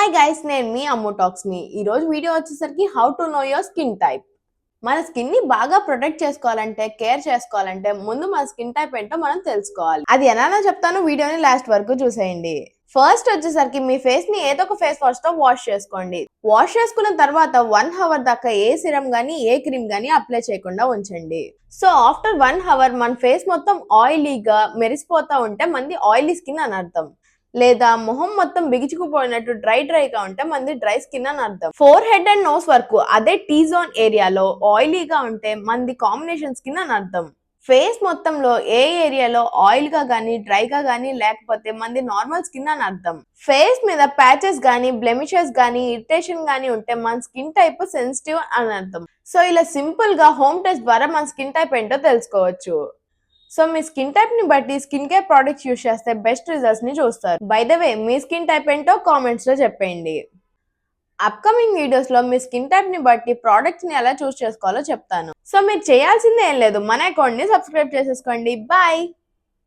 Hi guys, నేను మీ అమ్ము talks ని. ఈ రోజు వీడియో వచ్చేసరికి how to know your skin type. మన స్కిన్ ని బాగా ప్రొటెక్ట్ చేసుకోవాలంటే, కేర్ చేసుకోవాలంటే ముందు మన స్కిన్ టైప్ ఏంటో మనం తెలుసుకోవాలి. అది ఎలానో చెప్తాను, వీడియోని లాస్ట్ వరకు చూసేయండి. ఫస్ట్ వచ్చేసరికి మీ ఫేస్ ని ఏదో ఒక ఫేస్ వాష్ తో వాష్ చేసుకోండి. వాష్ చేసుకున్న తర్వాత 1 అవర్ దాకా ఏ సిరం గానీ ఏ క్రీమ్ గానీ అప్లై చేయకుండా ఉంచండి. సో ఆఫ్టర్ 1 అవర్ మన ఫేస్ మొత్తం ఆయిలీగా మెరిసిపోతా ఉంటే మంది ఆయిలీ స్కిన్ అని అర్థం. లేదా మొహం మొత్తం బిగుచుకుపోయినట్టు డ్రైగా ఉంటే మంది డ్రై స్కిన్ అని అర్థం. ఫోర్ హెడ్ అండ్ నోస్ వరకు అదే టీ జోన్ ఏరియాలో ఆయిలీగా ఉంటే మంది కాంబినేషన్ స్కిన్ అని అర్థం. ఫేస్ మొత్తంలో ఏ ఏరియాలో ఆయిల్ గా గానీ డ్రైగా గానీ లేకపోతే మంది నార్మల్ స్కిన్ అని అర్థం. ఫేస్ మీద ప్యాచెస్ గానీ బ్లెమిషెస్ గానీ ఇరిటేషన్ గానీ ఉంటే మన స్కిన్ టైప్ సెన్సిటివ్ అని అర్థం. సో ఇలా సింపుల్ గా హోమ్ టెస్ట్ ద్వారా మన స్కిన్ టైప్ ఏంటో తెలుసుకోవచ్చు. సో మీ స్కిన్ టైప్ ని బట్టి స్కిన్ కేర్ ప్రొడక్ట్స్ యూస్ చేస్తే బెస్ట్ రిజల్ట్స్ ని చూస్తారు. By the way, me skin type ఏంటో కామెంట్స్ లో చెప్పండి. అప్కమింగ్ వీడియోస్ లో మీ స్కిన్ టైప్ ని బట్టి ప్రొడక్ట్స్ ని ఎలా చూస్ చేసుకోవాలో చెప్తాను. సో మీరు చేయాల్సిందే ఏం లేదు, మన అకౌంట్ ని సబ్స్క్రైబ్ చేసేసుకోండి. బాయ్.